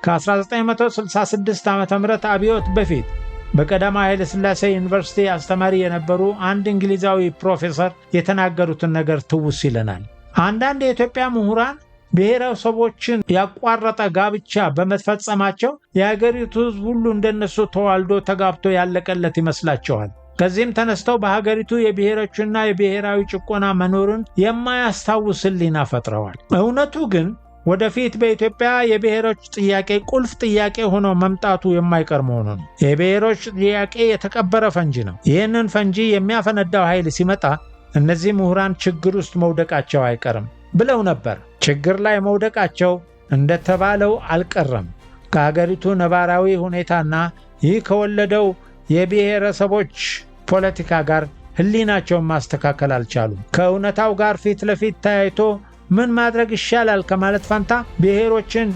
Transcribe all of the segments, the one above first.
ከ1966 ዓ.ም አብዮት በፊት በቀዳማዊ ኃይለ ሥላሴ ዩኒቨርሲቲ አስተማሪ የነበሩ አንድ እንግሊዛዊ ፕሮፌሰር የተናገሩትን ነገር ትውስ ይለናል። አንዳንድ የኢትዮጵያ ምሁራን ብሔረሰቦችን ያቋረጠ ጋብቻ በመፈጸማቸው የሀገሪቱ ሕዝብ ሁሉ እንደነሱ ተዋልዶ ተጋብቶ ያለቀለት ይመስላቸዋል። ከዚህም ተነስተው በሀገሪቱ የብሔሮችና የብሔራዊ ጭቆና መኖርን የማያስታውስ ሕሊና ፈጥረዋል። እውነቱ ግን ወደፊት በኢትዮጵያ የብሔሮች ጥያቄ ቁልፍ ጥያቄ ሆኖ መምጣቱ የማይቀር መሆኑ ነው። የብሔሮች ጥያቄ የተቀበረ ፈንጂ ነው። ይህንን ፈንጂ የሚያፈነዳው ኃይል ሲመጣ እነዚህ ምሁራን ችግር ውስጥ መውደቃቸው አይቀርም ብለው ነበር። ችግር ላይ መውደቃቸው እንደተባለው አልቀረም። ከሀገሪቱ ነባራዊ ሁኔታና ይህ ከወለደው የብሔረሰቦች ፖለቲካ ጋር ሕሊናቸውን ማስተካከል አልቻሉም። ከእውነታው ጋር ፊት ለፊት ተያይቶ ምን ማድረግ ይሻላል ከማለት ፋንታ ብሔሮችን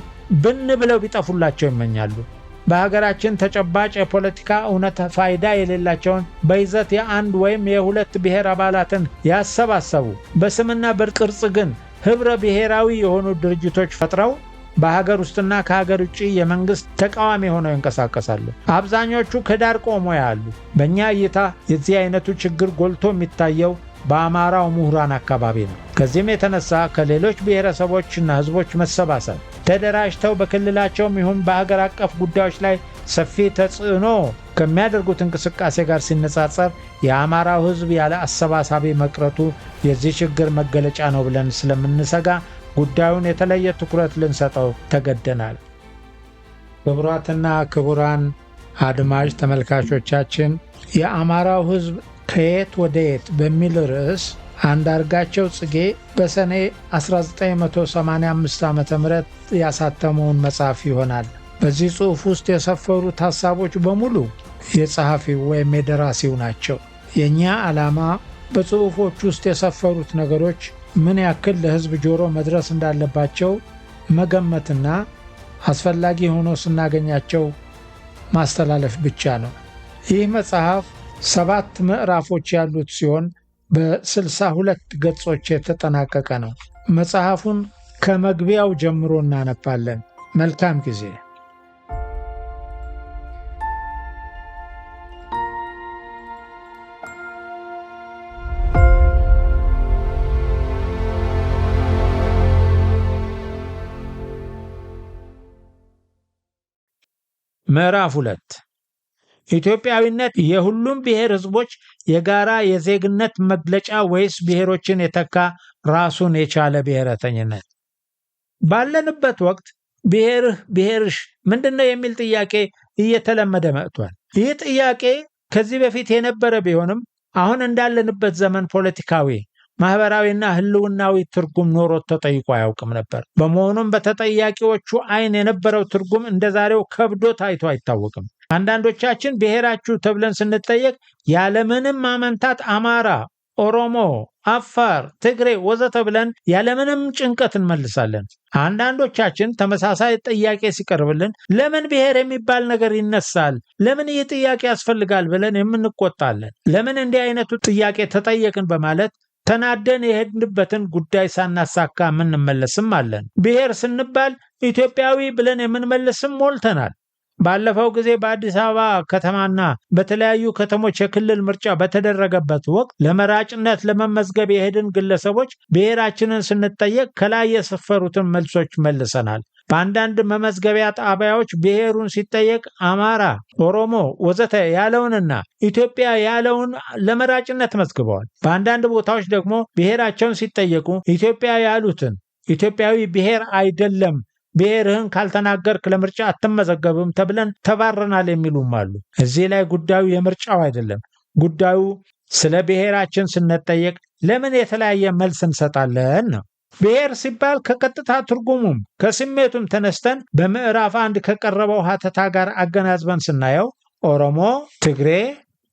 ብን ብለው ቢጠፉላቸው ይመኛሉ። በሀገራችን ተጨባጭ የፖለቲካ እውነት ፋይዳ የሌላቸውን በይዘት የአንድ ወይም የሁለት ብሔር አባላትን ያሰባሰቡ በስምና በቅርጽ ግን ህብረ ብሔራዊ የሆኑ ድርጅቶች ፈጥረው በሀገር ውስጥና ከሀገር ውጭ የመንግስት ተቃዋሚ ሆነው ይንቀሳቀሳሉ። አብዛኞቹ ከዳር ቆሞ ያሉ። በእኛ እይታ የዚህ አይነቱ ችግር ጎልቶ የሚታየው በአማራው ምሁራን አካባቢ ነው። ከዚህም የተነሳ ከሌሎች ብሔረሰቦችና ህዝቦች መሰባሰብ ተደራጅተው በክልላቸውም ይሁን በሀገር አቀፍ ጉዳዮች ላይ ሰፊ ተጽዕኖ ከሚያደርጉት እንቅስቃሴ ጋር ሲነጻጸር የአማራው ህዝብ ያለ አሰባሳቢ መቅረቱ የዚህ ችግር መገለጫ ነው ብለን ስለምንሰጋ ጉዳዩን የተለየ ትኩረት ልንሰጠው ተገደናል። ክቡራትና ክቡራን አድማጭ ተመልካቾቻችን የአማራው ህዝብ ከየት ወደ የት በሚል ርዕስ አንዳርጋቸው ጽጌ በሰኔ 1985 ዓ.ም ያሳተመውን መጽሐፍ ይሆናል። በዚህ ጽሑፍ ውስጥ የሰፈሩት ሐሳቦች በሙሉ የጸሐፊው ወይም የደራሲው ናቸው። የእኛ ዓላማ በጽሑፎች ውስጥ የሰፈሩት ነገሮች ምን ያክል ለሕዝብ ጆሮ መድረስ እንዳለባቸው መገመትና አስፈላጊ ሆኖ ስናገኛቸው ማስተላለፍ ብቻ ነው። ይህ መጽሐፍ 7 ምዕራፎች ያሉት ሲሆን በ62 ገጾች የተጠናቀቀ ነው። መጽሐፉን ከመግቢያው ጀምሮ እናነባለን። መልካም ጊዜ። ምዕራፍ 2 ኢትዮጵያዊነት የሁሉም ብሔር ህዝቦች የጋራ የዜግነት መግለጫ ወይስ ብሔሮችን የተካ ራሱን የቻለ ብሔረተኝነት? ባለንበት ወቅት ብሔርሽ ምንድነው የሚል ጥያቄ እየተለመደ መጥቷል። ይህ ጥያቄ ከዚህ በፊት የነበረ ቢሆንም አሁን እንዳለንበት ዘመን ፖለቲካዊ፣ ማህበራዊና ህልውናዊ ትርጉም ኖሮት ተጠይቆ አያውቅም ነበር። በመሆኑም በተጠያቂዎቹ አይን የነበረው ትርጉም እንደዛሬው ከብዶ ታይቶ አይታወቅም። አንዳንዶቻችን ብሔራችሁ ተብለን ስንጠየቅ ያለምንም ማመንታት አማራ፣ ኦሮሞ፣ አፋር፣ ትግሬ ወዘተ ብለን ያለምንም ጭንቀት እንመልሳለን። አንዳንዶቻችን ተመሳሳይ ጥያቄ ሲቀርብልን ለምን ብሔር የሚባል ነገር ይነሳል? ለምን ይህ ጥያቄ ያስፈልጋል? ብለን የምንቆጣለን። ለምን እንዲህ አይነቱ ጥያቄ ተጠየቅን በማለት ተናደን የሄድንበትን ጉዳይ ሳናሳካ የምንመለስም አለን። ብሔር ስንባል ኢትዮጵያዊ ብለን የምንመልስም ሞልተናል። ባለፈው ጊዜ በአዲስ አበባ ከተማና በተለያዩ ከተሞች የክልል ምርጫ በተደረገበት ወቅት ለመራጭነት ለመመዝገብ የሄድን ግለሰቦች ብሔራችንን ስንጠየቅ ከላይ የሰፈሩትን መልሶች መልሰናል። በአንዳንድ መመዝገቢያ ጣቢያዎች ብሔሩን ሲጠየቅ አማራ፣ ኦሮሞ ወዘተ ያለውንና ኢትዮጵያ ያለውን ለመራጭነት መዝግበዋል። በአንዳንድ ቦታዎች ደግሞ ብሔራቸውን ሲጠየቁ ኢትዮጵያ ያሉትን ኢትዮጵያዊ ብሔር አይደለም፣ ብሔርህን ካልተናገርክ ለምርጫ አትመዘገብም ተብለን ተባረናል የሚሉም አሉ። እዚህ ላይ ጉዳዩ የምርጫው አይደለም። ጉዳዩ ስለ ብሔራችን ስንጠየቅ ለምን የተለያየ መልስ እንሰጣለን ነው። ብሔር ሲባል ከቀጥታ ትርጉሙም ከስሜቱም ተነስተን በምዕራፍ 1 ከቀረበው ሀተታ ጋር አገናዝበን ስናየው ኦሮሞ፣ ትግሬ፣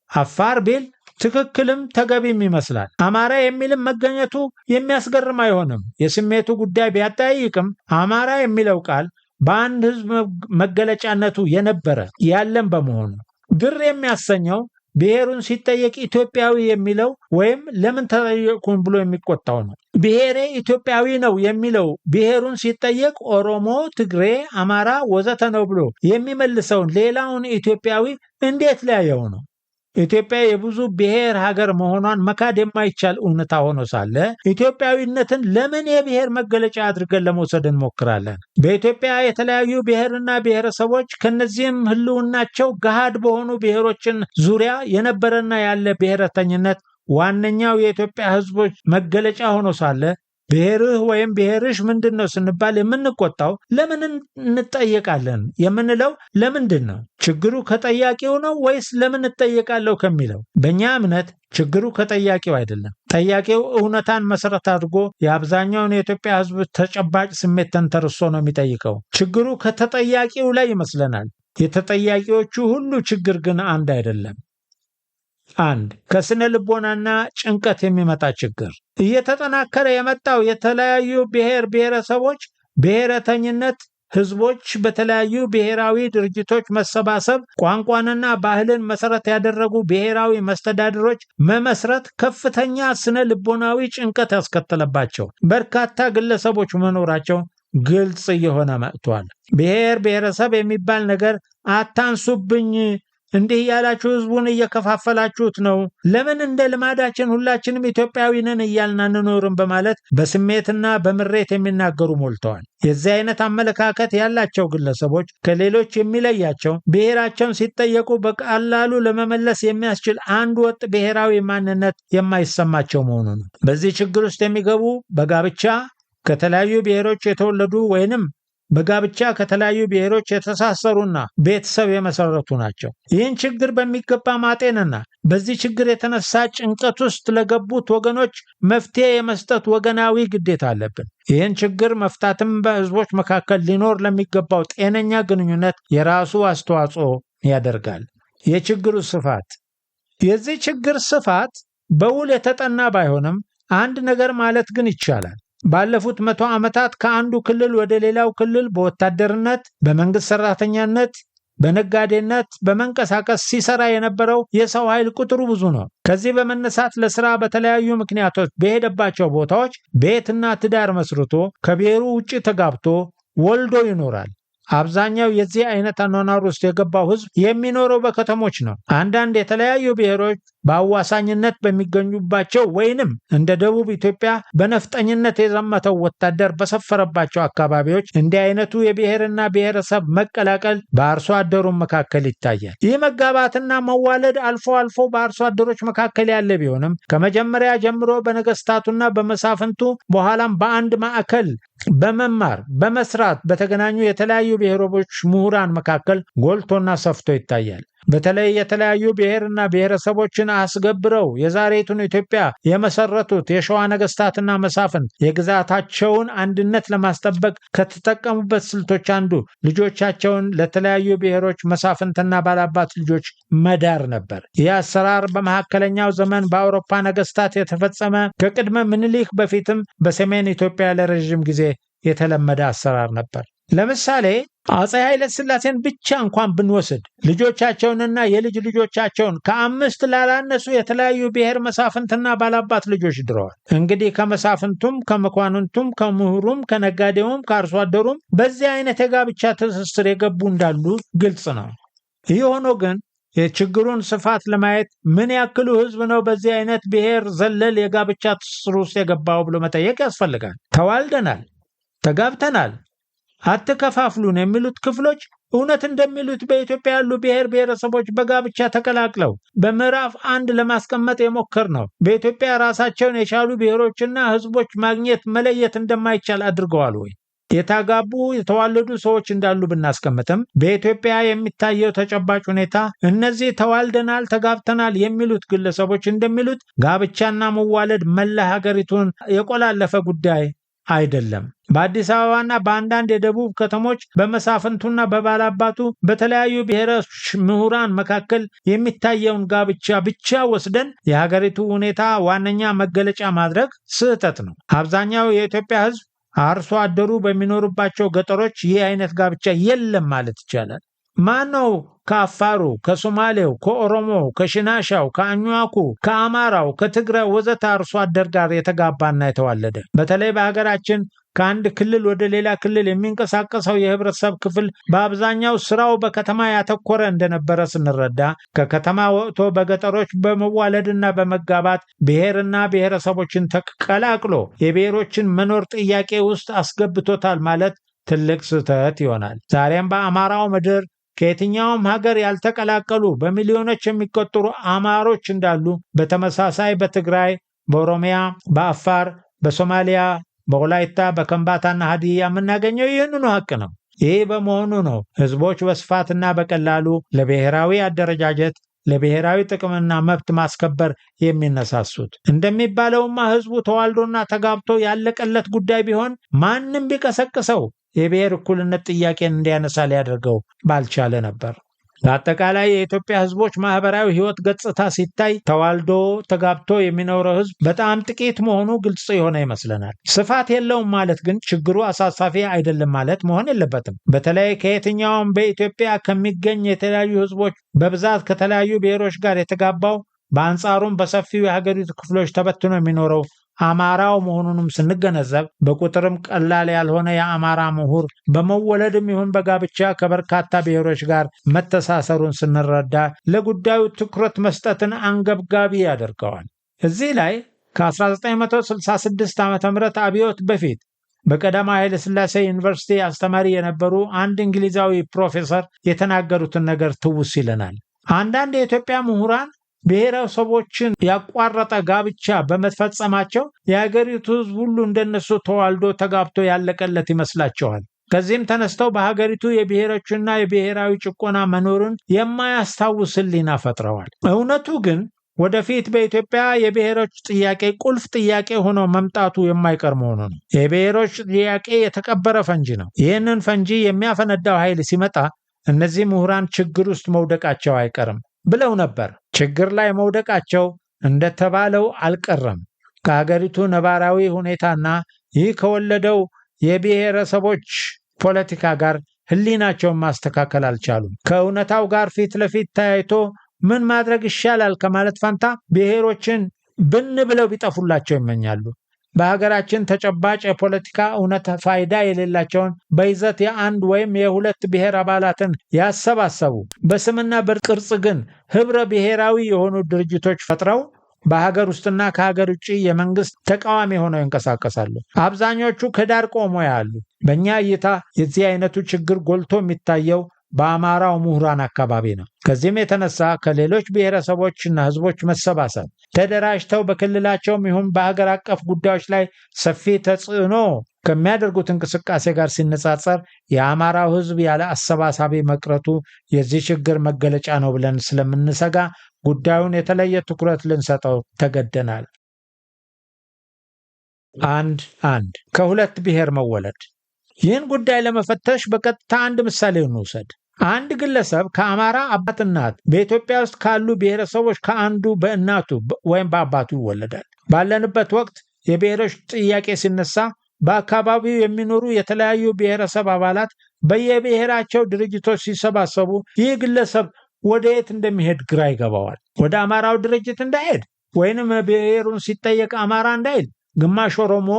አፋር ቢል ትክክልም ተገቢም ይመስላል። አማራ የሚልም መገኘቱ የሚያስገርም አይሆንም። የስሜቱ ጉዳይ ቢያጠያይቅም አማራ የሚለው ቃል በአንድ ሕዝብ መገለጫነቱ የነበረ ያለም በመሆኑ ግር የሚያሰኘው ብሔሩን ሲጠየቅ ኢትዮጵያዊ የሚለው ወይም ለምን ተጠየቁን ብሎ የሚቆጣው ነው። ብሔሬ ኢትዮጵያዊ ነው የሚለው ብሔሩን ሲጠየቅ ኦሮሞ፣ ትግሬ፣ አማራ ወዘተ ነው ብሎ የሚመልሰውን ሌላውን ኢትዮጵያዊ እንዴት ሊያየው ነው? ኢትዮጵያ የብዙ ብሔር ሀገር መሆኗን መካድ የማይቻል እውነታ ሆኖ ሳለ ኢትዮጵያዊነትን ለምን የብሔር መገለጫ አድርገን ለመውሰድ እንሞክራለን? በኢትዮጵያ የተለያዩ ብሔርና ብሔረሰቦች ከነዚህም ህልውናቸው ገሃድ በሆኑ ብሔሮችን ዙሪያ የነበረና ያለ ብሔረተኝነት ዋነኛው የኢትዮጵያ ህዝቦች መገለጫ ሆኖ ሳለ ብሔርህ ወይም ብሔርሽ ምንድን ነው ስንባል የምንቆጣው ለምን እንጠየቃለን የምንለው ለምንድን ነው? ችግሩ ከጠያቂው ነው ወይስ ለምን እጠየቃለሁ ከሚለው? በእኛ እምነት ችግሩ ከጠያቂው አይደለም። ጠያቂው እውነታን መሰረት አድርጎ የአብዛኛውን የኢትዮጵያ ህዝብ ተጨባጭ ስሜት ተንተርሶ ነው የሚጠይቀው። ችግሩ ከተጠያቂው ላይ ይመስለናል። የተጠያቂዎቹ ሁሉ ችግር ግን አንድ አይደለም። አንድ ከስነ ልቦናና ጭንቀት የሚመጣ ችግር እየተጠናከረ የመጣው የተለያዩ ብሔር ብሔረሰቦች ብሔረተኝነት ህዝቦች በተለያዩ ብሔራዊ ድርጅቶች መሰባሰብ ቋንቋንና ባህልን መሰረት ያደረጉ ብሔራዊ መስተዳድሮች መመስረት ከፍተኛ ስነ ልቦናዊ ጭንቀት ያስከተለባቸው በርካታ ግለሰቦች መኖራቸው ግልጽ እየሆነ መጥቷል። ብሔር ብሔረሰብ የሚባል ነገር አታንሱብኝ፣ እንዲህ ያላችሁ ህዝቡን እየከፋፈላችሁት ነው፣ ለምን እንደ ልማዳችን ሁላችንም ኢትዮጵያዊ ነን እያልን አንኖርም በማለት በስሜትና በምሬት የሚናገሩ ሞልተዋል። የዚህ አይነት አመለካከት ያላቸው ግለሰቦች ከሌሎች የሚለያቸው ብሔራቸውን ሲጠየቁ በቀላሉ ለመመለስ የሚያስችል አንድ ወጥ ብሔራዊ ማንነት የማይሰማቸው መሆኑ ነው። በዚህ ችግር ውስጥ የሚገቡ በጋብቻ ከተለያዩ ብሔሮች የተወለዱ ወይንም በጋብቻ ከተለያዩ ብሔሮች የተሳሰሩና ቤተሰብ የመሰረቱ ናቸው። ይህን ችግር በሚገባ ማጤንና በዚህ ችግር የተነሳ ጭንቀት ውስጥ ለገቡት ወገኖች መፍትሄ የመስጠት ወገናዊ ግዴታ አለብን። ይህን ችግር መፍታትም በህዝቦች መካከል ሊኖር ለሚገባው ጤነኛ ግንኙነት የራሱ አስተዋጽኦ ያደርጋል። የችግሩ ስፋት የዚህ ችግር ስፋት በውል የተጠና ባይሆንም አንድ ነገር ማለት ግን ይቻላል። ባለፉት 100 ዓመታት ከአንዱ ክልል ወደ ሌላው ክልል በወታደርነት፣ በመንግስት ሰራተኛነት፣ በነጋዴነት በመንቀሳቀስ ሲሰራ የነበረው የሰው ኃይል ቁጥሩ ብዙ ነው። ከዚህ በመነሳት ለስራ በተለያዩ ምክንያቶች በሄደባቸው ቦታዎች ቤትና ትዳር መስርቶ ከብሔሩ ውጪ ተጋብቶ ወልዶ ይኖራል። አብዛኛው የዚህ አይነት አኗኗር ውስጥ የገባው ህዝብ የሚኖረው በከተሞች ነው። አንዳንድ የተለያዩ ብሔሮች በአዋሳኝነት በሚገኙባቸው ወይንም እንደ ደቡብ ኢትዮጵያ በነፍጠኝነት የዘመተው ወታደር በሰፈረባቸው አካባቢዎች እንዲህ አይነቱ የብሔርና ብሔረሰብ መቀላቀል በአርሶ አደሩም መካከል ይታያል። ይህ መጋባትና መዋለድ አልፎ አልፎ በአርሶ አደሮች መካከል ያለ ቢሆንም ከመጀመሪያ ጀምሮ በነገስታቱና በመሳፍንቱ በኋላም በአንድ ማዕከል በመማር በመስራት በተገናኙ የተለያዩ ብሔሮች ምሁራን መካከል ጎልቶና ሰፍቶ ይታያል። በተለይ የተለያዩ ብሔርና ብሔረሰቦችን አስገብረው የዛሬቱን ኢትዮጵያ የመሰረቱት የሸዋ ነገስታትና መሳፍንት የግዛታቸውን አንድነት ለማስጠበቅ ከተጠቀሙበት ስልቶች አንዱ ልጆቻቸውን ለተለያዩ ብሔሮች መሳፍንትና ባላባት ልጆች መዳር ነበር። ይህ አሰራር በመካከለኛው ዘመን በአውሮፓ ነገስታት የተፈጸመ ከቅድመ ምኒልክ በፊትም በሰሜን ኢትዮጵያ ለረዥም ጊዜ የተለመደ አሰራር ነበር። ለምሳሌ አፄ ኃይለ ሥላሴን ብቻ እንኳን ብንወስድ ልጆቻቸውንና የልጅ ልጆቻቸውን ከ5 ላላነሱ የተለያዩ ብሔር መሳፍንትና ባላባት ልጆች ድረዋል። እንግዲህ ከመሳፍንቱም ከመኳንንቱም ከምሁሩም ከነጋዴውም ከአርሶ አደሩም በዚህ አይነት የጋብቻ ትስስር የገቡ እንዳሉ ግልጽ ነው። ይህ ሆኖ ግን የችግሩን ስፋት ለማየት ምን ያክሉ ህዝብ ነው በዚህ አይነት ብሔር ዘለል የጋብቻ ትስስር ውስጥ የገባው ብሎ መጠየቅ ያስፈልጋል። ተዋልደናል፣ ተጋብተናል፣ አትከፋፍሉን የሚሉት ክፍሎች እውነት እንደሚሉት በኢትዮጵያ ያሉ ብሔር ብሔረሰቦች በጋብቻ ተቀላቅለው በምዕራፍ 1 ለማስቀመጥ የሞከር ነው በኢትዮጵያ ራሳቸውን የቻሉ ብሔሮችና ህዝቦች ማግኘት መለየት እንደማይቻል አድርገዋል ወይ? የታጋቡ የተዋለዱ ሰዎች እንዳሉ ብናስቀምጥም በኢትዮጵያ የሚታየው ተጨባጭ ሁኔታ እነዚህ ተዋልደናል ተጋብተናል የሚሉት ግለሰቦች እንደሚሉት ጋብቻና መዋለድ መላ ሀገሪቱን የቆላለፈ ጉዳይ አይደለም። በአዲስ አበባና በአንዳንድ የደቡብ ከተሞች በመሳፍንቱና በባላባቱ በተለያዩ ብሔሮች ምሁራን መካከል የሚታየውን ጋብቻ ብቻ ወስደን የሀገሪቱ ሁኔታ ዋነኛ መገለጫ ማድረግ ስህተት ነው። አብዛኛው የኢትዮጵያ ህዝብ አርሶ አደሩ በሚኖርባቸው ገጠሮች ይህ አይነት ጋብቻ የለም ማለት ይቻላል። ማነው ከአፋሩ፣ ከሶማሌው፣ ከኦሮሞው፣ ከሽናሻው፣ ከአኟኩ፣ ከአማራው፣ ከትግራይ ወዘተ አርሶ አደር ጋር የተጋባና የተዋለደ? በተለይ በሀገራችን ከአንድ ክልል ወደ ሌላ ክልል የሚንቀሳቀሰው የህብረተሰብ ክፍል በአብዛኛው ስራው በከተማ ያተኮረ እንደነበረ ስንረዳ ከከተማ ወጥቶ በገጠሮች በመዋለድና በመጋባት ብሔርና ብሔረሰቦችን ተቀላቅሎ የብሔሮችን መኖር ጥያቄ ውስጥ አስገብቶታል ማለት ትልቅ ስህተት ይሆናል። ዛሬም በአማራው ምድር ከየትኛውም ሀገር ያልተቀላቀሉ በሚሊዮኖች የሚቆጠሩ አማሮች እንዳሉ በተመሳሳይ በትግራይ፣ በኦሮሚያ፣ በአፋር፣ በሶማሊያ፣ በወላይታ፣ በከምባታና ሀዲያ የምናገኘው ይህንኑ ሀቅ ነው። ይህ በመሆኑ ነው ህዝቦች በስፋትና በቀላሉ ለብሔራዊ አደረጃጀት ለብሔራዊ ጥቅምና መብት ማስከበር የሚነሳሱት። እንደሚባለውማ ህዝቡ ተዋልዶና ተጋብቶ ያለቀለት ጉዳይ ቢሆን ማንም ቢቀሰቅሰው የብሔር እኩልነት ጥያቄን እንዲያነሳ ሊያደርገው ባልቻለ ነበር። በአጠቃላይ የኢትዮጵያ ህዝቦች ማህበራዊ ህይወት ገጽታ ሲታይ ተዋልዶ ተጋብቶ የሚኖረው ህዝብ በጣም ጥቂት መሆኑ ግልጽ የሆነ ይመስለናል። ስፋት የለውም ማለት ግን ችግሩ አሳሳቢ አይደለም ማለት መሆን የለበትም። በተለይ ከየትኛውም በኢትዮጵያ ከሚገኝ የተለያዩ ህዝቦች በብዛት ከተለያዩ ብሔሮች ጋር የተጋባው በአንጻሩም በሰፊው የሀገሪቱ ክፍሎች ተበትኖ የሚኖረው አማራው መሆኑንም ስንገነዘብ በቁጥርም ቀላል ያልሆነ የአማራ ምሁር በመወለድም ይሁን በጋብቻ ከበርካታ ብሔሮች ጋር መተሳሰሩን ስንረዳ ለጉዳዩ ትኩረት መስጠትን አንገብጋቢ ያደርገዋል። እዚህ ላይ ከ1966 ዓ.ም አብዮት በፊት በቀዳማዊ ኃይለ ሥላሴ ዩኒቨርሲቲ አስተማሪ የነበሩ አንድ እንግሊዛዊ ፕሮፌሰር የተናገሩትን ነገር ትውስ ይለናል። አንዳንድ የኢትዮጵያ ምሁራን ብሔረሰቦችን ያቋረጠ ጋብቻ በመፈጸማቸው የሀገሪቱ ህዝብ ሁሉ እንደነሱ ተዋልዶ ተጋብቶ ያለቀለት ይመስላቸዋል። ከዚህም ተነስተው በሀገሪቱ የብሔሮችና የብሔራዊ ጭቆና መኖርን የማያስታውስ ሕሊና ፈጥረዋል። እውነቱ ግን ወደፊት በኢትዮጵያ የብሔሮች ጥያቄ ቁልፍ ጥያቄ ሆኖ መምጣቱ የማይቀር መሆኑ ነው። የብሔሮች ጥያቄ የተቀበረ ፈንጂ ነው። ይህንን ፈንጂ የሚያፈነዳው ኃይል ሲመጣ እነዚህ ምሁራን ችግር ውስጥ መውደቃቸው አይቀርም ብለው ነበር። ችግር ላይ መውደቃቸው እንደተባለው አልቀረም። ከሀገሪቱ ነባራዊ ሁኔታና ይህ ከወለደው የብሔረሰቦች ፖለቲካ ጋር ህሊናቸውን ማስተካከል አልቻሉም። ከእውነታው ጋር ፊት ለፊት ተያይቶ ምን ማድረግ ይሻላል ከማለት ፋንታ ብሔሮችን ብን ብለው ቢጠፉላቸው ይመኛሉ። በሀገራችን ተጨባጭ የፖለቲካ እውነት ፋይዳ የሌላቸውን በይዘት የአንድ ወይም የሁለት ብሔር አባላትን ያሰባሰቡ በስምና በቅርጽ ግን ህብረ ብሔራዊ የሆኑ ድርጅቶች ፈጥረው በሀገር ውስጥና ከሀገር ውጭ የመንግስት ተቃዋሚ ሆነው ይንቀሳቀሳሉ። አብዛኞቹ ከዳር ቆሞ ያሉ። በእኛ እይታ የዚህ አይነቱ ችግር ጎልቶ የሚታየው በአማራው ምሁራን አካባቢ ነው። ከዚህም የተነሳ ከሌሎች ብሔረሰቦችና ህዝቦች መሰባሰብ ተደራጅተው በክልላቸውም ይሁን በሀገር አቀፍ ጉዳዮች ላይ ሰፊ ተጽዕኖ ከሚያደርጉት እንቅስቃሴ ጋር ሲነጻጸር የአማራው ህዝብ ያለ አሰባሳቢ መቅረቱ የዚህ ችግር መገለጫ ነው ብለን ስለምንሰጋ ጉዳዩን የተለየ ትኩረት ልንሰጠው ተገደናል። አንድ ከሁለት ብሔር መወለድ። ይህን ጉዳይ ለመፈተሽ በቀጥታ አንድ ምሳሌ እንውሰድ። አንድ ግለሰብ ከአማራ አባት እናት በኢትዮጵያ ውስጥ ካሉ ብሔረሰቦች ከአንዱ በእናቱ ወይም በአባቱ ይወለዳል። ባለንበት ወቅት የብሔሮች ጥያቄ ሲነሳ በአካባቢው የሚኖሩ የተለያዩ ብሔረሰብ አባላት በየብሔራቸው ድርጅቶች ሲሰባሰቡ ይህ ግለሰብ ወደ የት እንደሚሄድ ግራ ይገባዋል። ወደ አማራው ድርጅት እንዳይሄድ ወይንም ብሔሩን ሲጠየቅ አማራ እንዳይል፣ ግማሽ ኦሮሞ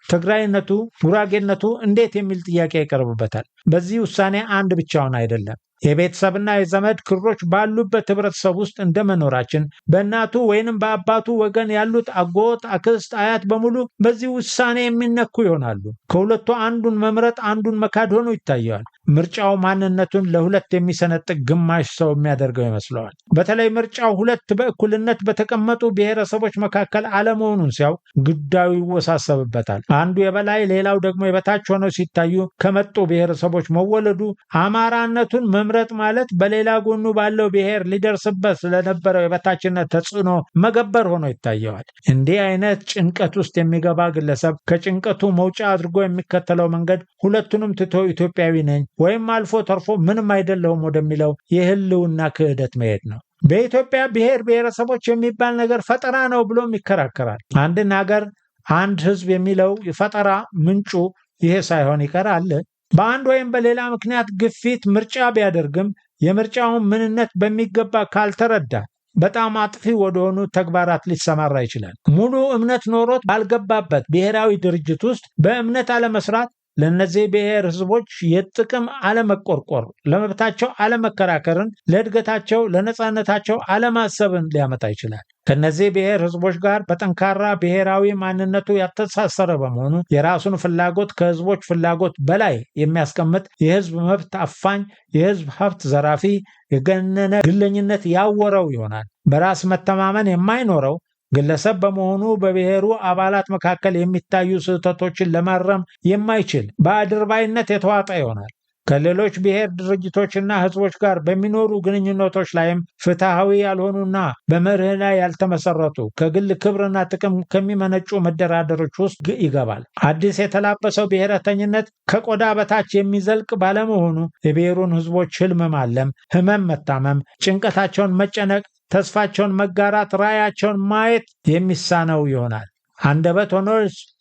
ትግራይነቱ፣ ጉራጌነቱ እንዴት የሚል ጥያቄ ይቀርብበታል። በዚህ ውሳኔ አንድ ብቻውን አይደለም። የቤተሰብና የዘመድ ክሮች ባሉበት ህብረተሰብ ውስጥ እንደመኖራችን በእናቱ ወይንም በአባቱ ወገን ያሉት አጎት፣ አክስት፣ አያት በሙሉ በዚህ ውሳኔ የሚነኩ ይሆናሉ። ከሁለቱ አንዱን መምረጥ አንዱን መካድ ሆኖ ይታየዋል። ምርጫው ማንነቱን ለሁለት የሚሰነጥቅ ግማሽ ሰው የሚያደርገው ይመስለዋል። በተለይ ምርጫው ሁለት በእኩልነት በተቀመጡ ብሔረሰቦች መካከል አለመሆኑን ሲያው ጉዳዩ ይወሳሰብበታል። አንዱ የበላይ ሌላው ደግሞ የበታች ሆነው ሲታዩ ከመጡ ብሔረሰቦች መወለዱ አማራነቱን መምረጥ ማለት በሌላ ጎኑ ባለው ብሔር ሊደርስበት ስለነበረው የበታችነት ተጽዕኖ መገበር ሆኖ ይታየዋል። እንዲህ አይነት ጭንቀት ውስጥ የሚገባ ግለሰብ ከጭንቀቱ መውጫ አድርጎ የሚከተለው መንገድ ሁለቱንም ትቶ ኢትዮጵያዊ ነኝ ወይም አልፎ ተርፎ ምንም አይደለሁም ወደሚለው የህልውና ክህደት መሄድ ነው። በኢትዮጵያ ብሔር ብሔረሰቦች የሚባል ነገር ፈጠራ ነው ብሎም ይከራከራል። አንድን ሀገር አንድ ህዝብ የሚለው የፈጠራ ምንጩ ይሄ ሳይሆን ይቀራል። በአንድ ወይም በሌላ ምክንያት ግፊት ምርጫ ቢያደርግም የምርጫውን ምንነት በሚገባ ካልተረዳ በጣም አጥፊ ወደሆኑ ተግባራት ሊሰማራ ይችላል። ሙሉ እምነት ኖሮት ባልገባበት ብሔራዊ ድርጅት ውስጥ በእምነት አለመስራት ለእነዚህ ብሔር ህዝቦች የጥቅም አለመቆርቆር፣ ለመብታቸው አለመከራከርን፣ ለእድገታቸው ለነጻነታቸው አለማሰብን ሊያመጣ ይችላል። ከነዚህ ብሔር ህዝቦች ጋር በጠንካራ ብሔራዊ ማንነቱ ያተሳሰረ በመሆኑ የራሱን ፍላጎት ከህዝቦች ፍላጎት በላይ የሚያስቀምጥ የህዝብ መብት አፋኝ፣ የህዝብ ሀብት ዘራፊ፣ የገነነ ግለኝነት ያወረው ይሆናል። በራስ መተማመን የማይኖረው ግለሰብ በመሆኑ በብሔሩ አባላት መካከል የሚታዩ ስህተቶችን ለማረም የማይችል በአድርባይነት የተዋጠ ይሆናል። ከሌሎች ብሔር ድርጅቶችና ህዝቦች ጋር በሚኖሩ ግንኙነቶች ላይም ፍትሐዊ ያልሆኑና በመርህ ላይ ያልተመሰረቱ ከግል ክብርና ጥቅም ከሚመነጩ መደራደሮች ውስጥ ይገባል። አዲስ የተላበሰው ብሔረተኝነት ከቆዳ በታች የሚዘልቅ ባለመሆኑ የብሔሩን ህዝቦች ህልም ማለም፣ ህመም መታመም፣ ጭንቀታቸውን መጨነቅ፣ ተስፋቸውን መጋራት፣ ራዕያቸውን ማየት የሚሳነው ይሆናል። አንደበት ሆኖ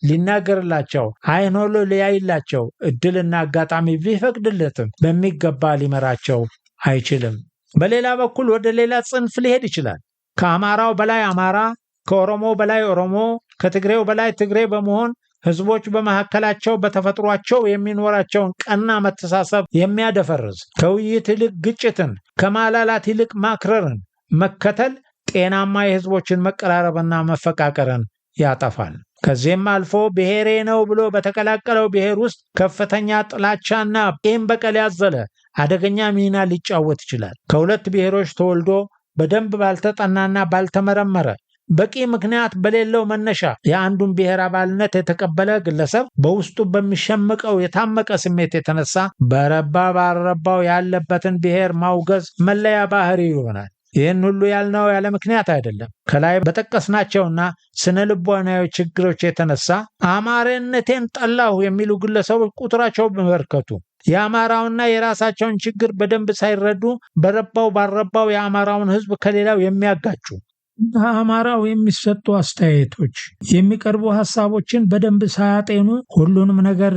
ሊናገርላቸው፣ ዓይን ሆኖ ሊያይላቸው እድልና አጋጣሚ ቢፈቅድለትም በሚገባ ሊመራቸው አይችልም። በሌላ በኩል ወደ ሌላ ጽንፍ ሊሄድ ይችላል። ከአማራው በላይ አማራ፣ ከኦሮሞ በላይ ኦሮሞ፣ ከትግሬው በላይ ትግሬ በመሆን ህዝቦች በመካከላቸው በተፈጥሯቸው የሚኖራቸውን ቀና መተሳሰብ የሚያደፈርስ፣ ከውይይት ይልቅ ግጭትን፣ ከማላላት ይልቅ ማክረርን መከተል ጤናማ የህዝቦችን መቀራረብና መፈቃቀርን ያጠፋል። ከዚህም አልፎ ብሔሬ ነው ብሎ በተቀላቀለው ብሔር ውስጥ ከፍተኛ ጥላቻና ቂም በቀል ያዘለ አደገኛ ሚና ሊጫወት ይችላል። ከሁለት ብሔሮች ተወልዶ በደንብ ባልተጠናና ባልተመረመረ በቂ ምክንያት በሌለው መነሻ የአንዱን ብሔር አባልነት የተቀበለ ግለሰብ በውስጡ በሚሸምቀው የታመቀ ስሜት የተነሳ በረባ ባልረባው ያለበትን ብሔር ማውገዝ መለያ ባህሪ ይሆናል። ይህን ሁሉ ያልነው ያለ ምክንያት አይደለም። ከላይ በጠቀስናቸውና ስነ ልቦናዊ ችግሮች የተነሳ አማራነቴን ጠላሁ የሚሉ ግለሰቦች ቁጥራቸው በመበርከቱ የአማራውና የራሳቸውን ችግር በደንብ ሳይረዱ በረባው ባልረባው የአማራውን ህዝብ ከሌላው የሚያጋጩ፣ በአማራው የሚሰጡ አስተያየቶች፣ የሚቀርቡ ሐሳቦችን በደንብ ሳያጤኑ ሁሉንም ነገር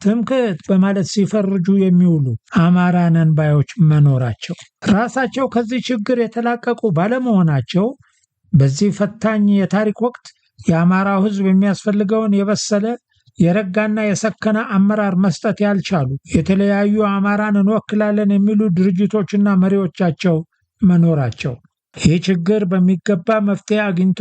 ትምክህት በማለት ሲፈርጁ የሚውሉ አማራነን ባዮች መኖራቸው ራሳቸው ከዚህ ችግር የተላቀቁ ባለመሆናቸው በዚህ ፈታኝ የታሪክ ወቅት የአማራው ህዝብ የሚያስፈልገውን የበሰለ የረጋና የሰከነ አመራር መስጠት ያልቻሉ የተለያዩ አማራን እንወክላለን የሚሉ ድርጅቶችና መሪዎቻቸው መኖራቸው ይህ ችግር በሚገባ መፍትሄ አግኝቶ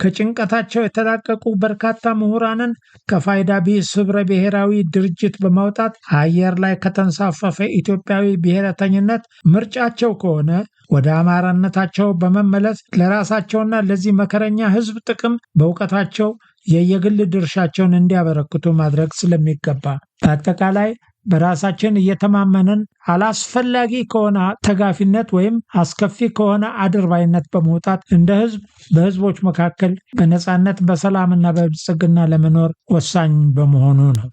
ከጭንቀታቸው የተላቀቁ በርካታ ምሁራንን ከፋይዳ ቢስ ህብረ ብሔራዊ ድርጅት በማውጣት አየር ላይ ከተንሳፈፈ ኢትዮጵያዊ ብሔረተኝነት ምርጫቸው ከሆነ ወደ አማራነታቸው በመመለስ ለራሳቸውና ለዚህ መከረኛ ህዝብ ጥቅም በእውቀታቸው የየግል ድርሻቸውን እንዲያበረክቱ ማድረግ ስለሚገባ በአጠቃላይ በራሳችን እየተማመንን አላስፈላጊ ከሆነ ተጋፊነት ወይም አስከፊ ከሆነ አድርባይነት በመውጣት እንደ ህዝብ በህዝቦች መካከል በነጻነት በሰላምና በብልጽግና ለመኖር ወሳኝ በመሆኑ ነው።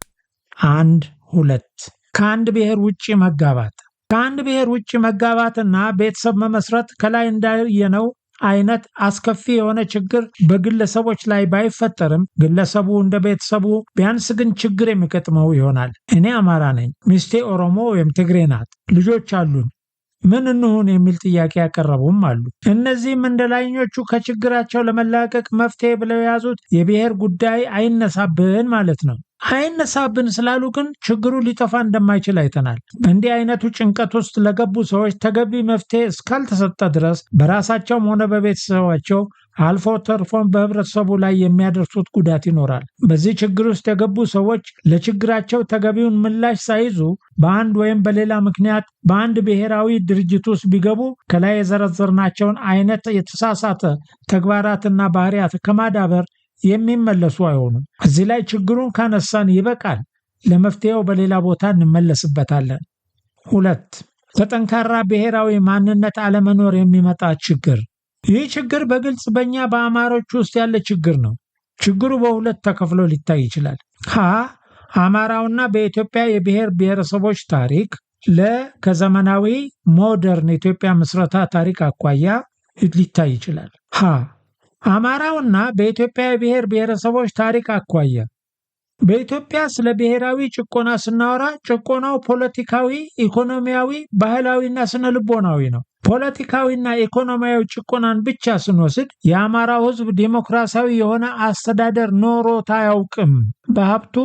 2 ከአንድ ብሔር ውጪ መጋባት። ከአንድ ብሔር ውጪ መጋባትና ቤተሰብ መመስረት ከላይ እንዳየነው አይነት አስከፊ የሆነ ችግር በግለሰቦች ላይ ባይፈጠርም ግለሰቡ እንደ ቤተሰቡ ቢያንስ ግን ችግር የሚገጥመው ይሆናል። እኔ አማራ ነኝ፣ ሚስቴ ኦሮሞ ወይም ትግሬ ናት፣ ልጆች አሉን፣ ምን እንሁን የሚል ጥያቄ ያቀረቡም አሉ። እነዚህም እንደ ላይኞቹ ከችግራቸው ለመላቀቅ መፍትሄ ብለው የያዙት የብሔር ጉዳይ አይነሳብን ማለት ነው። አይነሳብን ስላሉ ግን ችግሩ ሊጠፋ እንደማይችል አይተናል። እንዲህ አይነቱ ጭንቀት ውስጥ ለገቡ ሰዎች ተገቢ መፍትሄ እስካልተሰጠ ድረስ በራሳቸውም ሆነ በቤተሰባቸው አልፎ ተርፎም በህብረተሰቡ ላይ የሚያደርሱት ጉዳት ይኖራል። በዚህ ችግር ውስጥ የገቡ ሰዎች ለችግራቸው ተገቢውን ምላሽ ሳይዙ በአንድ ወይም በሌላ ምክንያት በአንድ ብሔራዊ ድርጅት ውስጥ ቢገቡ ከላይ የዘረዘርናቸውን አይነት የተሳሳተ ተግባራትና ባህሪያት ከማዳበር የሚመለሱ አይሆኑም። እዚህ ላይ ችግሩን ካነሳን ይበቃል። ለመፍትሄው በሌላ ቦታ እንመለስበታለን። 2 ከጠንካራ ብሔራዊ ማንነት አለመኖር የሚመጣ ችግር። ይህ ችግር በግልጽ በእኛ በአማሮች ውስጥ ያለ ችግር ነው። ችግሩ በሁለት ተከፍሎ ሊታይ ይችላል። አማራውና በኢትዮጵያ የብሔር ብሔረሰቦች ታሪክ፣ ከዘመናዊ ሞደርን ኢትዮጵያ ምስረታ ታሪክ አኳያ ሊታይ ይችላል። አማራውና በኢትዮጵያ የብሔር ብሔረሰቦች ታሪክ አኳያ በኢትዮጵያ ስለ ብሔራዊ ጭቆና ስናወራ ጭቆናው ፖለቲካዊ፣ ኢኮኖሚያዊ፣ ባህላዊና ስነ ልቦናዊ ነው። ፖለቲካዊና ኢኮኖሚያዊ ጭቆናን ብቻ ስንወስድ የአማራው ሕዝብ ዲሞክራሲያዊ የሆነ አስተዳደር ኖሮት አያውቅም። በሀብቱ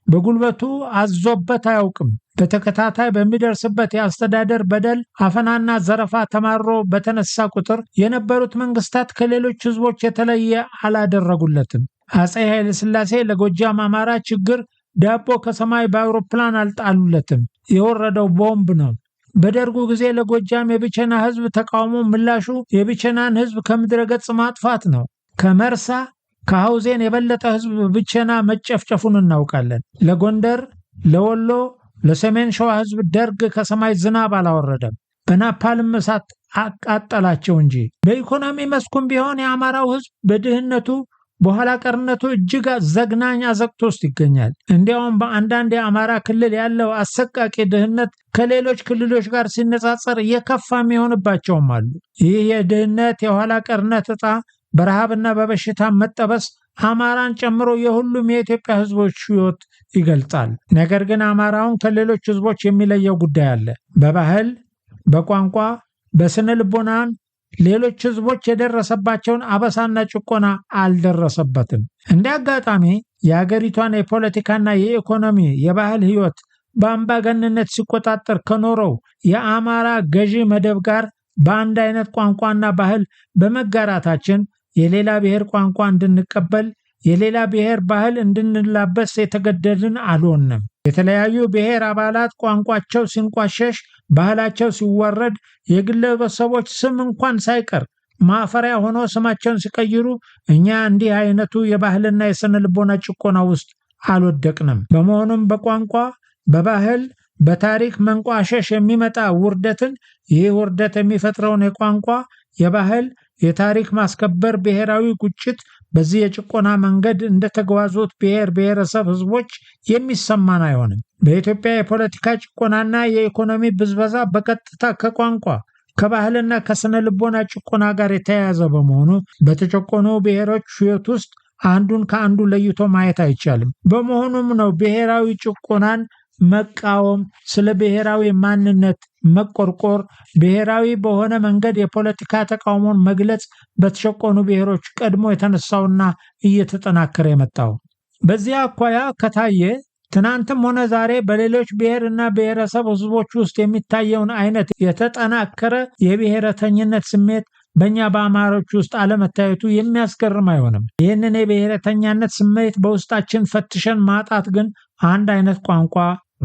በጉልበቱ አዞበት አያውቅም። በተከታታይ በሚደርስበት የአስተዳደር በደል፣ አፈናና ዘረፋ ተማሮ በተነሳ ቁጥር የነበሩት መንግስታት ከሌሎች ሕዝቦች የተለየ አላደረጉለትም። አፄ ኃይለ ሥላሴ ለጎጃም አማራ ችግር ዳቦ ከሰማይ በአውሮፕላን አልጣሉለትም፣ የወረደው ቦምብ ነው። በደርጉ ጊዜ ለጎጃም የብቸና ሕዝብ ተቃውሞ ምላሹ የብቸናን ሕዝብ ከምድረ ገጽ ማጥፋት ነው። ከመርሳ ከሐውዜን የበለጠ ሕዝብ ብቸና መጨፍጨፉን እናውቃለን። ለጎንደር፣ ለወሎ፣ ለሰሜን ሸዋ ሕዝብ ደርግ ከሰማይ ዝናብ አላወረደም፣ በናፓልም እሳት አቃጠላቸው እንጂ። በኢኮኖሚ መስኩም ቢሆን የአማራው ሕዝብ በድህነቱ በኋላ ቀርነቱ እጅግ ዘግናኝ አዘቅት ውስጥ ይገኛል። እንዲያውም በአንዳንድ የአማራ ክልል ያለው አሰቃቂ ድህነት ከሌሎች ክልሎች ጋር ሲነጻጸር የከፋ የሚሆንባቸውም አሉ። ይህ የድህነት የኋላ ቀርነት ዕጣ በረሃብና በበሽታ መጠበስ አማራን ጨምሮ የሁሉም የኢትዮጵያ ሕዝቦች ሕይወት ይገልጻል። ነገር ግን አማራውን ከሌሎች ሕዝቦች የሚለየው ጉዳይ አለ። በባህል፣ በቋንቋ፣ በስነ ልቦናን ሌሎች ሕዝቦች የደረሰባቸውን አበሳና ጭቆና አልደረሰበትም። እንደ አጋጣሚ የአገሪቷን የፖለቲካና የኢኮኖሚ የባህል ሕይወት በአምባገነንነት ሲቆጣጠር ከኖረው የአማራ ገዢ መደብ ጋር በአንድ አይነት ቋንቋና ባህል በመጋራታችን የሌላ ብሔር ቋንቋ እንድንቀበል፣ የሌላ ብሔር ባህል እንድንላበስ የተገደድን አልሆንም። የተለያዩ ብሔር አባላት ቋንቋቸው ሲንቋሸሽ፣ ባህላቸው ሲዋረድ፣ የግለሰቦች ስም እንኳን ሳይቀር ማፈሪያ ሆኖ ስማቸውን ሲቀይሩ እኛ እንዲህ አይነቱ የባህልና የስነ ልቦና ጭቆና ውስጥ አልወደቅንም። በመሆኑም በቋንቋ፣ በባህል፣ በታሪክ መንቋሸሽ የሚመጣ ውርደትን፣ ይህ ውርደት የሚፈጥረውን የቋንቋ፣ የባህል፣ የታሪክ ማስከበር ብሔራዊ ቁጭት በዚህ የጭቆና መንገድ እንደተጓዙት ብሔር ብሔረሰብ ሕዝቦች የሚሰማን አይሆንም። በኢትዮጵያ የፖለቲካ ጭቆናና የኢኮኖሚ ብዝበዛ በቀጥታ ከቋንቋ ከባህልና ከስነ ልቦና ጭቆና ጋር የተያያዘ በመሆኑ በተጨቆኑ ብሔሮች ሕይወት ውስጥ አንዱን ከአንዱ ለይቶ ማየት አይቻልም። በመሆኑም ነው ብሔራዊ ጭቆናን መቃወም፣ ስለ ብሔራዊ ማንነት መቆርቆር፣ ብሔራዊ በሆነ መንገድ የፖለቲካ ተቃውሞን መግለጽ በተጨቆኑ ብሔሮች ቀድሞ የተነሳውና እየተጠናከረ የመጣው። በዚህ አኳያ ከታየ ትናንትም ሆነ ዛሬ በሌሎች ብሔርና ብሔረሰብ ሕዝቦች ውስጥ የሚታየውን አይነት የተጠናከረ የብሔረተኝነት ስሜት በእኛ በአማሮች ውስጥ አለመታየቱ የሚያስገርም አይሆንም። ይህንን የብሔረተኛነት ስሜት በውስጣችን ፈትሸን ማጣት ግን አንድ አይነት ቋንቋ፣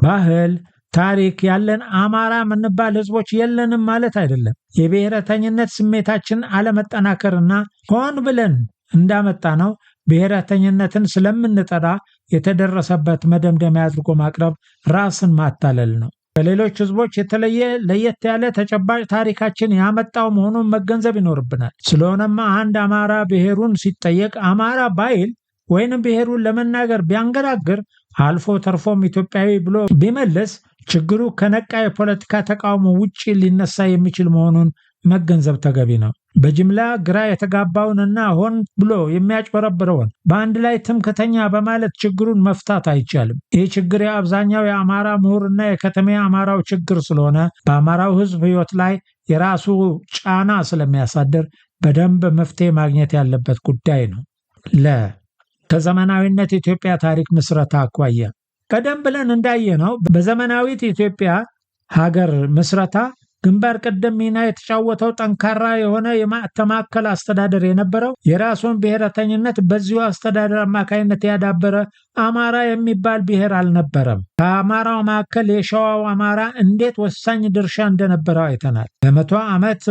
ባህል፣ ታሪክ ያለን አማራ የምንባል ሕዝቦች የለንም ማለት አይደለም። የብሔረተኝነት ስሜታችን አለመጠናከርና ሆን ብለን እንዳመጣ ነው ብሔረተኝነትን ስለምንጠራ የተደረሰበት መደምደሚያ አድርጎ ማቅረብ ራስን ማታለል ነው። ከሌሎች ሕዝቦች የተለየ ለየት ያለ ተጨባጭ ታሪካችን ያመጣው መሆኑን መገንዘብ ይኖርብናል። ስለሆነም አንድ አማራ ብሔሩን ሲጠየቅ አማራ ባይል ወይንም ብሔሩን ለመናገር ቢያንገራግር አልፎ ተርፎም ኢትዮጵያዊ ብሎ ቢመለስ ችግሩ ከነቃ የፖለቲካ ተቃውሞ ውጪ ሊነሳ የሚችል መሆኑን መገንዘብ ተገቢ ነው። በጅምላ ግራ የተጋባውንና ሆን ብሎ የሚያጭበረብረውን በአንድ ላይ ትምክተኛ በማለት ችግሩን መፍታት አይቻልም። ይህ ችግር የአብዛኛው የአማራ ምሁርና የከተማ አማራው ችግር ስለሆነ በአማራው ሕዝብ ሕይወት ላይ የራሱ ጫና ስለሚያሳድር በደንብ መፍትሄ ማግኘት ያለበት ጉዳይ ነው። ከዘመናዊነት ኢትዮጵያ ታሪክ ምስረታ አኳያ ቀደም ብለን እንዳየነው በዘመናዊት ኢትዮጵያ ሀገር ምስረታ ግንባር ቀደም ሚና የተጫወተው ጠንካራ የሆነ የተማከለ አስተዳደር የነበረው የራሱን ብሔረተኝነት በዚሁ አስተዳደር አማካይነት ያዳበረ አማራ የሚባል ብሔር አልነበረም። ከአማራው መካከል የሸዋው አማራ እንዴት ወሳኝ ድርሻ እንደነበረው አይተናል። በ100 ዓመት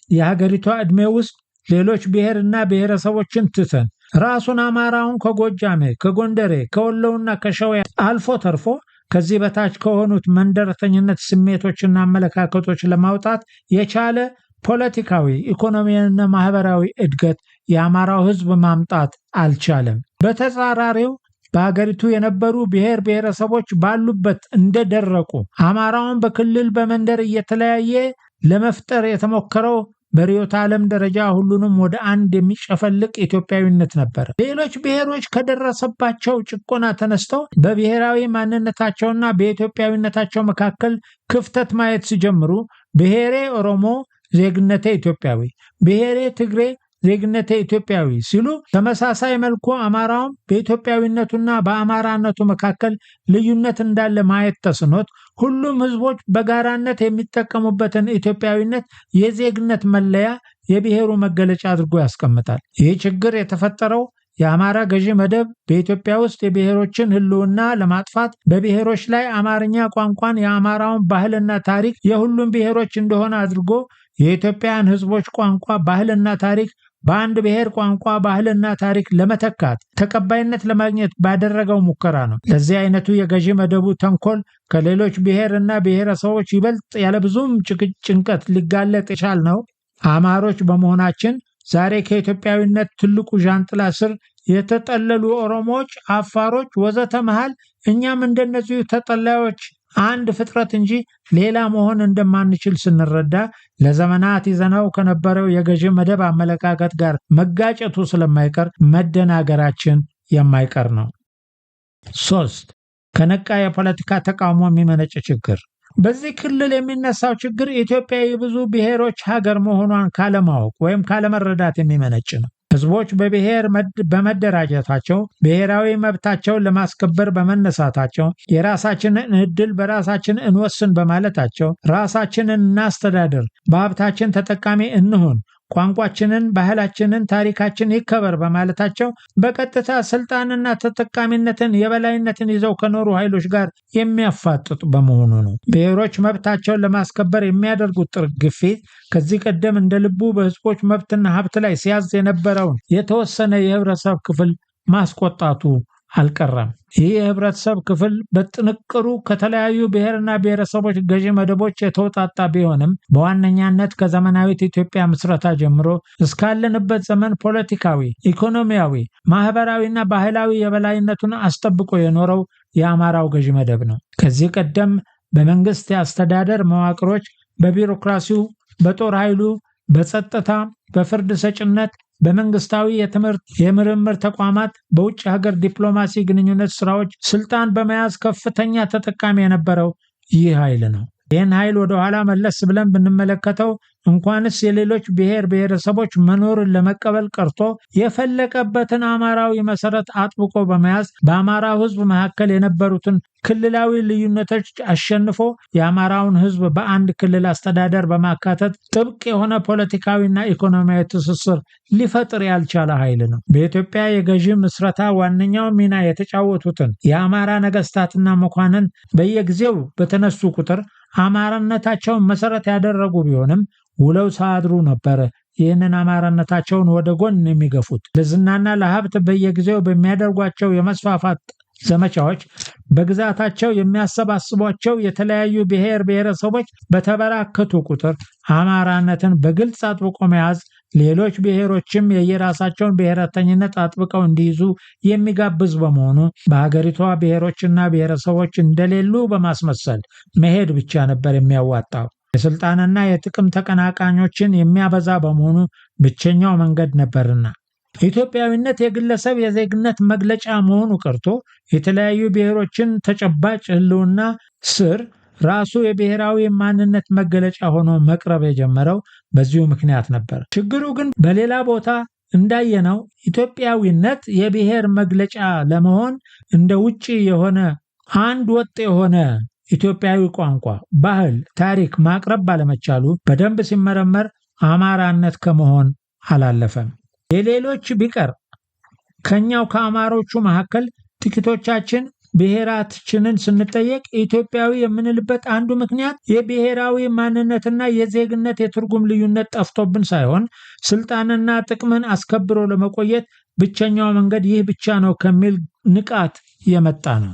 የሀገሪቷ ዕድሜ ውስጥ ሌሎች ብሔርና ብሔረሰቦችን ትተን ራሱን አማራውን ከጎጃሜ፣ ከጎንደሬ፣ ከወሎውና ከሸዋ አልፎ ተርፎ ከዚህ በታች ከሆኑት መንደረተኝነት ስሜቶችና አመለካከቶች ለማውጣት የቻለ ፖለቲካዊ፣ ኢኮኖሚያዊና ማህበራዊ እድገት የአማራው ሕዝብ ማምጣት አልቻለም። በተጻራሪው በሀገሪቱ የነበሩ ብሔር ብሔረሰቦች ባሉበት እንደደረቁ አማራውን በክልል በመንደር እየተለያየ ለመፍጠር የተሞከረው በርዕዮተ ዓለም ደረጃ ሁሉንም ወደ አንድ የሚጨፈልቅ ኢትዮጵያዊነት ነበር። ሌሎች ብሔሮች ከደረሰባቸው ጭቆና ተነስተው በብሔራዊ ማንነታቸውና በኢትዮጵያዊነታቸው መካከል ክፍተት ማየት ሲጀምሩ ብሔሬ ኦሮሞ ዜግነቴ ኢትዮጵያዊ፣ ብሔሬ ትግሬ ዜግነቴ ኢትዮጵያዊ ሲሉ ተመሳሳይ መልኩ አማራውም በኢትዮጵያዊነቱና በአማራነቱ መካከል ልዩነት እንዳለ ማየት ተስኖት ሁሉም ህዝቦች በጋራነት የሚጠቀሙበትን ኢትዮጵያዊነት የዜግነት መለያ የብሔሩ መገለጫ አድርጎ ያስቀምጣል። ይህ ችግር የተፈጠረው የአማራ ገዢ መደብ በኢትዮጵያ ውስጥ የብሔሮችን ህልውና ለማጥፋት በብሔሮች ላይ አማርኛ ቋንቋን የአማራውን ባህልና ታሪክ የሁሉም ብሔሮች እንደሆነ አድርጎ የኢትዮጵያን ህዝቦች ቋንቋ ባህልና ታሪክ በአንድ ብሔር ቋንቋ ባህልና ታሪክ ለመተካት ተቀባይነት ለማግኘት ባደረገው ሙከራ ነው። ለዚህ አይነቱ የገዢ መደቡ ተንኮል ከሌሎች ብሔርና ብሔረሰቦች ይበልጥ ያለብዙም ጭንቀት ሊጋለጥ የቻልነው አማሮች በመሆናችን ዛሬ ከኢትዮጵያዊነት ትልቁ ዣንጥላ ስር የተጠለሉ ኦሮሞዎች፣ አፋሮች ወዘተ መሃል እኛም እንደነዚሁ ተጠላዮች አንድ ፍጥረት እንጂ ሌላ መሆን እንደማንችል ስንረዳ ለዘመናት ይዘነው ከነበረው የገዢ መደብ አመለካከት ጋር መጋጨቱ ስለማይቀር መደናገራችን የማይቀር ነው። 3. ከነቃ የፖለቲካ ተቃውሞ የሚመነጭ ችግር። በዚህ ክልል የሚነሳው ችግር ኢትዮጵያ የብዙ ብሔሮች ሀገር መሆኗን ካለማወቅ ወይም ካለመረዳት የሚመነጭ ነው። ህዝቦች በብሔር በመደራጀታቸው ብሔራዊ መብታቸውን ለማስከበር በመነሳታቸው የራሳችንን ዕድል በራሳችን እንወስን በማለታቸው ራሳችንን እናስተዳድር፣ በሀብታችን ተጠቃሚ እንሁን፣ ቋንቋችንን፣ ባህላችንን፣ ታሪካችን ይከበር በማለታቸው በቀጥታ ስልጣንና ተጠቃሚነትን የበላይነትን ይዘው ከኖሩ ኃይሎች ጋር የሚያፋጥጡ በመሆኑ ነው። ብሔሮች መብታቸውን ለማስከበር የሚያደርጉት ግፊት ከዚህ ቀደም እንደ ልቡ በህዝቦች መብትና ሀብት ላይ ሲያዝ የነበረውን የተወሰነ የህብረተሰብ ክፍል ማስቆጣቱ አልቀረም። ይህ የህብረተሰብ ክፍል በጥንቅሩ ከተለያዩ ብሔርና ብሔረሰቦች ገዢ መደቦች የተውጣጣ ቢሆንም በዋነኛነት ከዘመናዊት ኢትዮጵያ ምስረታ ጀምሮ እስካለንበት ዘመን ፖለቲካዊ፣ ኢኮኖሚያዊ፣ ማህበራዊና ባህላዊ የበላይነቱን አስጠብቆ የኖረው የአማራው ገዢ መደብ ነው። ከዚህ ቀደም በመንግስት የአስተዳደር መዋቅሮች፣ በቢሮክራሲው፣ በጦር ኃይሉ፣ በጸጥታ፣ በፍርድ ሰጭነት፣ በመንግስታዊ የትምህርት የምርምር ተቋማት፣ በውጭ ሀገር ዲፕሎማሲ ግንኙነት ስራዎች ስልጣን በመያዝ ከፍተኛ ተጠቃሚ የነበረው ይህ ኃይል ነው። ይህን ኃይል ወደ ኋላ መለስ ብለን ብንመለከተው እንኳንስ የሌሎች ብሔር ብሔረሰቦች መኖርን ለመቀበል ቀርቶ የፈለቀበትን አማራዊ መሰረት አጥብቆ በመያዝ በአማራው ህዝብ መካከል የነበሩትን ክልላዊ ልዩነቶች አሸንፎ የአማራውን ህዝብ በአንድ ክልል አስተዳደር በማካተት ጥብቅ የሆነ ፖለቲካዊና ኢኮኖሚያዊ ትስስር ሊፈጥር ያልቻለ ኃይል ነው። በኢትዮጵያ የገዢ ምስረታ ዋነኛው ሚና የተጫወቱትን የአማራ ነገስታትና መኳንን በየጊዜው በተነሱ ቁጥር አማራነታቸውን መሰረት ያደረጉ ቢሆንም ውለው ሳያድሩ ነበር ይህንን አማራነታቸውን ወደ ጎን የሚገፉት። ለዝናና ለሀብት በየጊዜው በሚያደርጓቸው የመስፋፋት ዘመቻዎች በግዛታቸው የሚያሰባስቧቸው የተለያዩ ብሔር ብሔረሰቦች በተበራከቱ ቁጥር አማራነትን በግልጽ አጥብቆ መያዝ ሌሎች ብሔሮችም የየራሳቸውን ብሔረተኝነት አጥብቀው እንዲይዙ የሚጋብዝ በመሆኑ በሀገሪቷ ብሔሮችና ብሔረሰቦች እንደሌሉ በማስመሰል መሄድ ብቻ ነበር የሚያዋጣው። የስልጣንና የጥቅም ተቀናቃኞችን የሚያበዛ በመሆኑ ብቸኛው መንገድ ነበርና ኢትዮጵያዊነት የግለሰብ የዜግነት መግለጫ መሆኑ ቀርቶ የተለያዩ ብሔሮችን ተጨባጭ ህልውና ስር ራሱ የብሔራዊ ማንነት መገለጫ ሆኖ መቅረብ የጀመረው በዚሁ ምክንያት ነበር። ችግሩ ግን በሌላ ቦታ እንዳየነው ኢትዮጵያዊነት የብሔር መግለጫ ለመሆን እንደ ውጪ የሆነ አንድ ወጥ የሆነ ኢትዮጵያዊ ቋንቋ፣ ባህል፣ ታሪክ ማቅረብ ባለመቻሉ በደንብ ሲመረመር አማራነት ከመሆን አላለፈም። የሌሎች ቢቀር ከኛው ከአማሮቹ መካከል ጥቂቶቻችን ብሔራችንን ስንጠየቅ ኢትዮጵያዊ የምንልበት አንዱ ምክንያት የብሔራዊ ማንነትና የዜግነት የትርጉም ልዩነት ጠፍቶብን ሳይሆን ስልጣንና ጥቅምን አስከብሮ ለመቆየት ብቸኛው መንገድ ይህ ብቻ ነው ከሚል ንቃት የመጣ ነው።